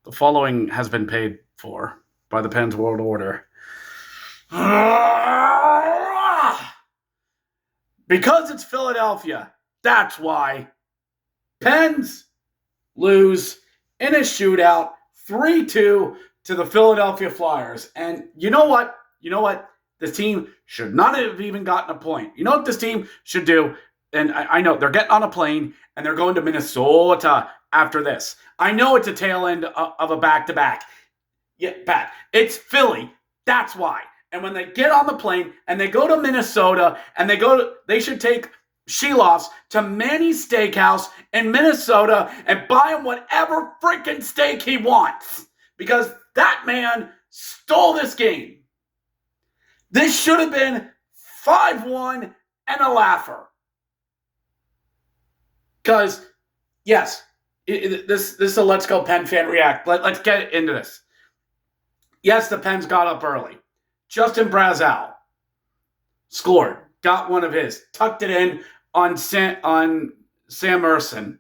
The following has been paid for by the Pens World Order. Because it's Philadelphia, that's why. Pens lose in a shootout 3-2 to the Philadelphia Flyers. And you know what? This team should not have even gotten a point. You know what this team should do? And I know they're getting on a plane and they're going to Minnesota after this. I know it's a tail end of a back-to-back. Yeah, bad. It's Philly. That's why. And when they get on the plane and they go to Minnesota and they should take Steal-ovs to Manny's Steakhouse in Minnesota and buy him whatever freaking steak he wants. Because that man stole this game. This should have been 5-1 and a laugher. Because, yes, this is a Let's Go Pen fan react. Let's get into this. Yes, the Pens got up early. Justin Brazeau scored, got one of his, tucked it in on Sam Erskine.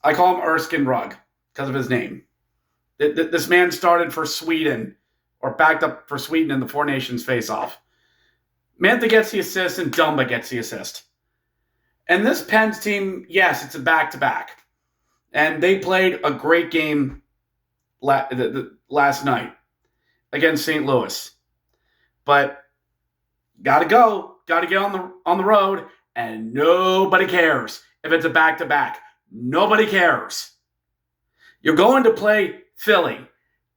I call him Erskine Rugg because of his name. This man started for Sweden, or backed up for Sweden in the Four Nations face-off. Mantha gets the assist and Dumba gets the assist. And this Pens team, yes, it's a back-to-back. And they played a great game last night against St. Louis. But gotta get on the road, and nobody cares if it's a back-to-back. Nobody cares. You're going to play Philly.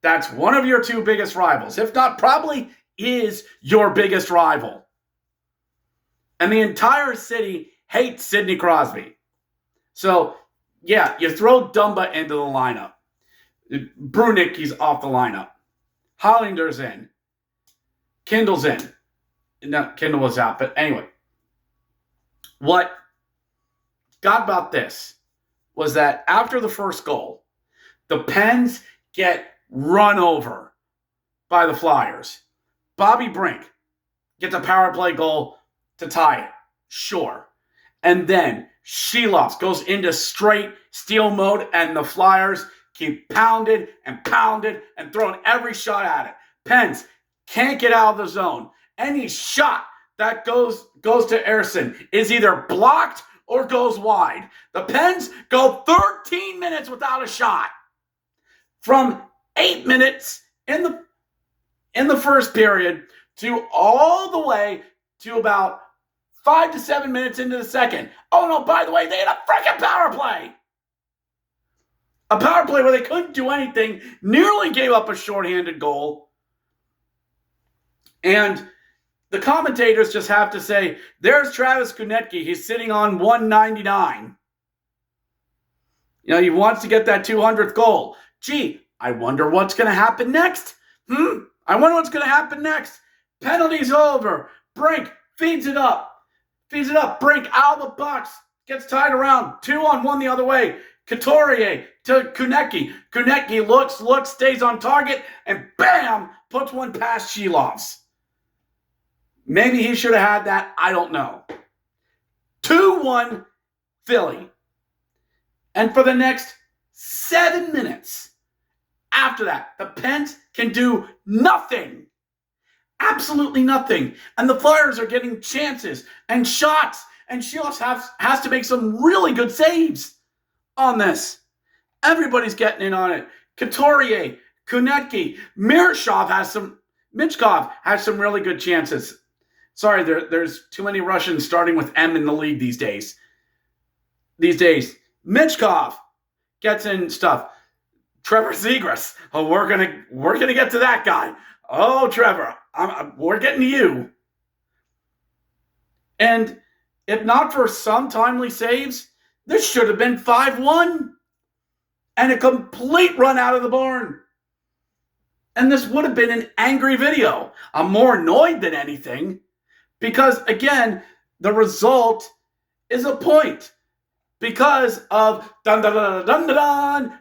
That's one of your two biggest rivals. If not, probably is your biggest rival. And the entire city hates Sidney Crosby. So, yeah, you throw Dumba into the lineup. Brunicki's off the lineup. Hollinger's in. Kindle's in. No, Kindle was out, but anyway. What got about this was that after the first goal, the Pens get run over by the Flyers. Bobby Brink gets a power play goal to tie it. Sure. And then Steal-ovs goes into straight steal mode, and the Flyers keep pounding and throwing every shot at it. Pens can't get out of the zone. Any shot that goes to Erskine is either blocked or goes wide. The Pens go 13 minutes without a shot. From 8 minutes in the first period to all the way to about 5 to 7 minutes into the second. Oh no, by the way, they had a freaking power play. A power play where they couldn't do anything, nearly gave up a shorthanded goal. And the commentators just have to say, there's Travis Konecny. He's sitting on 199. You know, he wants to get that 200th goal. Gee, I wonder what's going to happen next. I wonder what's going to happen next. Penalty's over. Brink feeds it up. Brink out of the box. Gets tied around. 2-on-1 the other way. Couturier to Konecny. Konecny looks, stays on target, and bam, puts one past Steal-ovs. Maybe he should have had that. I don't know. 2-1 Philly. And for the next 7 minutes after that, the Pens can do nothing. Absolutely nothing. And the Flyers are getting chances and shots. And Steal-ovs has to make some really good saves on this. Everybody's getting in on it. Couturier, Konecny, Michkov has some really good chances. Sorry, there's too many Russians starting with M in the league these days. Michkov gets in stuff. Trevor Zegras. Oh, we're gonna get to that guy. Oh, Trevor, we're getting to you. And if not for some timely saves, this should have been 5-1 and a complete run out of the barn. And this would have been an angry video. I'm more annoyed than anything because, again, the result is a point because of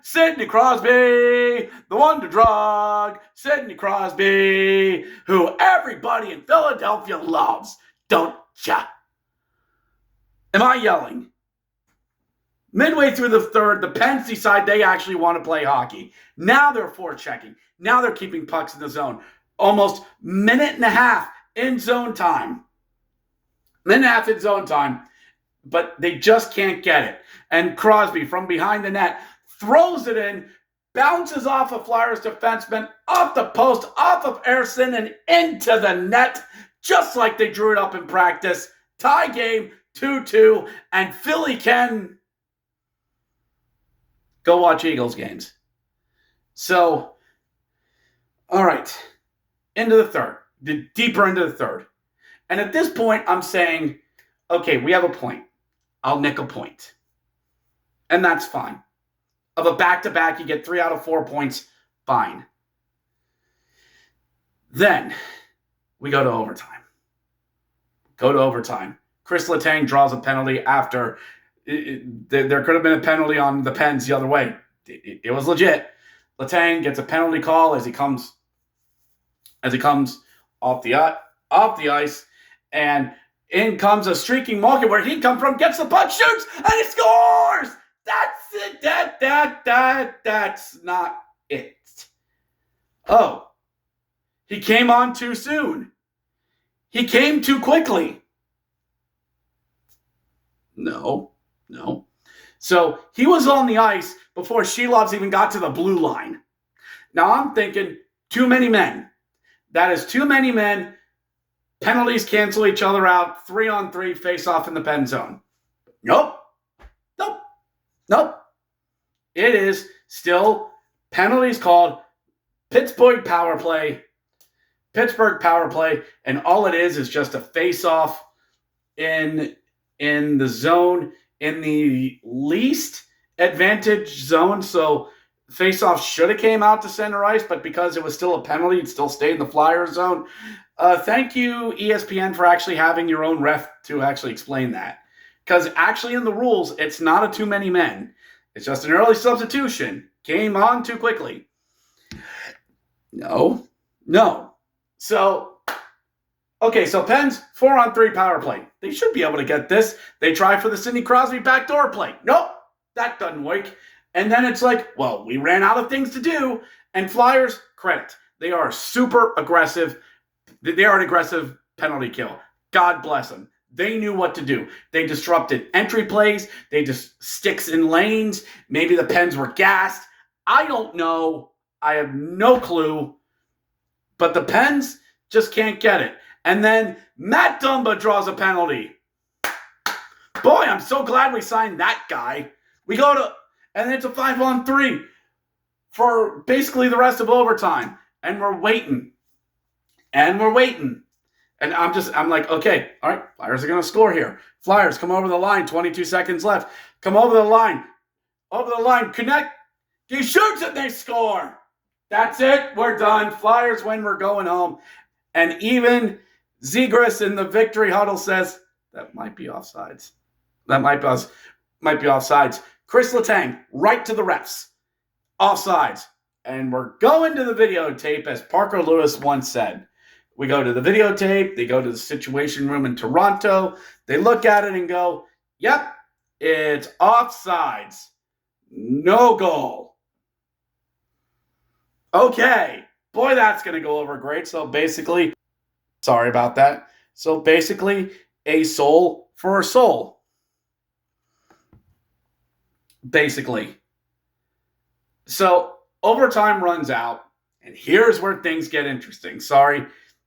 Sidney Crosby, the wonder drug, Sidney Crosby, who everybody in Philadelphia loves, don't ya? Am I yelling? Midway through the third, the Pens decide they actually want to play hockey. Now they're forechecking. Now they're keeping pucks in the zone. Almost minute and a half in zone time. Minute and a half in zone time, but they just can't get it. And Crosby, from behind the net, throws it in, bounces off a Flyers defenseman, off the post, off of Ersson, and into the net, just like they drew it up in practice. Tie game, 2-2, and Philly can go watch Eagles games. So, all right, into the third, deeper into the third. And at this point, I'm saying, okay, we have a point. I'll nick a point. And that's fine. Of a back-to-back, you get 3 out of 4 points, fine. Then we go to overtime. Chris Letang draws a penalty after there could have been a penalty on the Pens the other way. It was legit. Letang gets a penalty call as he comes off the ice, and in comes a streaking Malkin where he come from, gets the puck, shoots, and he scores! That's it. That's not it. Oh, he came on too soon. He came too quickly. No. So he was on the ice before Steal-ovs even got to the blue line. Now I'm thinking, too many men. That is too many men. Penalties cancel each other out. 3-on-3 face off in the pen zone. Nope. It is still penalties called Pittsburgh power play, and all it is just a face off in the zone, in the least advantage zone. So face off should have came out to center ice, but because it was still a penalty, it still stayed in the Flyers zone. Thank you, ESPN, for actually having your own ref to actually explain that. Because actually in the rules, it's not a too many men. It's just an early substitution. Came on too quickly. No. So Pens, 4-on-3 power play. They should be able to get this. They try for the Sidney Crosby backdoor play. Nope, that doesn't work. And then it's like, well, we ran out of things to do. And Flyers, credit. They are super aggressive. They are an aggressive penalty kill. God bless them. They knew what to do. They disrupted entry plays. They just sticks in lanes. Maybe the Pens were gassed. I don't know. I have no clue. But the Pens just can't get it. And then Matt Dumba draws a penalty. Boy, I'm so glad we signed that guy. And it's a 5-on-3 for basically the rest of overtime. And we're waiting. And I'm like, okay, all right, Flyers are going to score here. Flyers come over the line, 22 seconds left. Come over the line, connect. He shoots it, they score. That's it, we're done. Flyers win, we're going home. And even Zegras in the victory huddle says, that might be offsides. Chris Letang, right to the refs. Offsides. And we're going to the videotape, as Parker Lewis once said. We go to the videotape. They go to the situation room in Toronto. They look at it and go, yep, it's offsides. No goal. Okay. Boy, that's going to go over great. So basically, sorry about that. So basically, a soul for a soul. Basically. So overtime runs out. And here's where things get interesting. Sorry.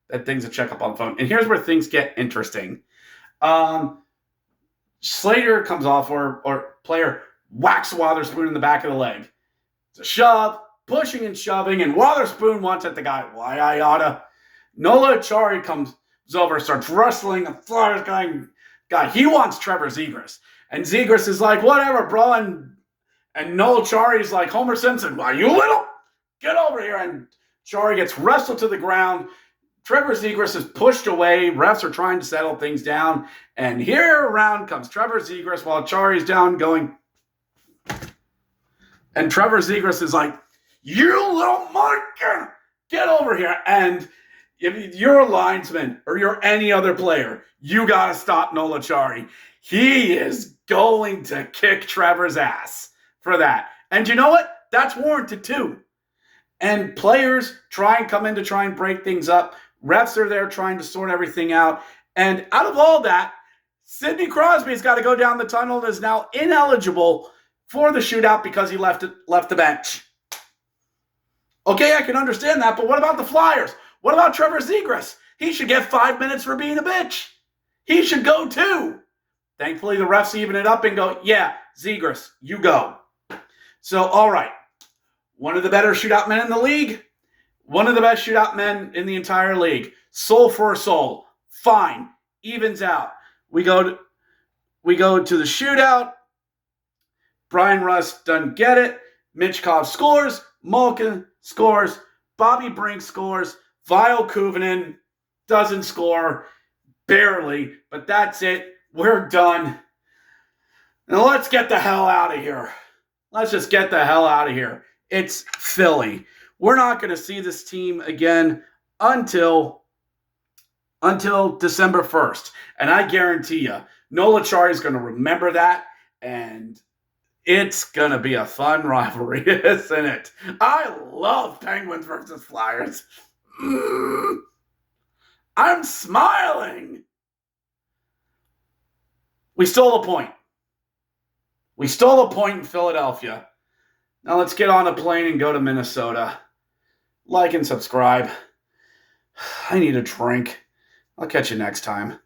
That thing's a checkup on the phone. And here's where things get interesting. Slater comes off, or player whacks Wotherspoon in the back of the leg. It's a shove, pushing and shoving, and Wotherspoon wants at the guy. Why I oughta. Nola Achari comes over, starts wrestling the Flyers guy. He wants Trevor Zegras. And Zegras is like, whatever, bro. And Nola Achari's like, Homer Simpson, why you little? Get over here. And Achari gets wrestled to the ground. Trevor Zegras is pushed away. Refs are trying to settle things down. And here around comes Trevor Zegras while Chari's down going. And Trevor Zegras is like, you little monkey, get over here. And if you're a linesman or you're any other player, you got to stop Nola Chari. he is going to kick Trevor's ass for that. And you know what? That's warranted too. And players try and come in to try and break things up. Refs are there trying to sort everything out. And out of all that, Sidney Crosby's got to go down the tunnel and is now ineligible for the shootout because he left the bench. Okay, I can understand that, but what about the Flyers? What about Trevor Zegras? He should get 5 minutes for being a bitch. He should go too. Thankfully, the refs even it up and go, yeah, Zegras, you go. So, all right. One of the better shootout men in the league. One of the best shootout men in the entire league. Soul for soul. Fine. Evens out. We go to the shootout. Brian Rust doesn't get it. Mitchkov scores. Malkin scores. Bobby Brink scores. Vile Kuvanen doesn't score. Barely. But that's it. We're done. Now let's get the hell out of here. Let's just get the hell out of here. It's Philly. We're not going to see this team again until December 1st. And I guarantee you, Nola Chari is going to remember that. And it's going to be a fun rivalry, isn't it? I love Penguins versus Flyers. I'm smiling. We stole a point. We stole a point in Philadelphia. Now let's get on a plane and go to Minnesota. Like and subscribe. I need a drink. I'll catch you next time.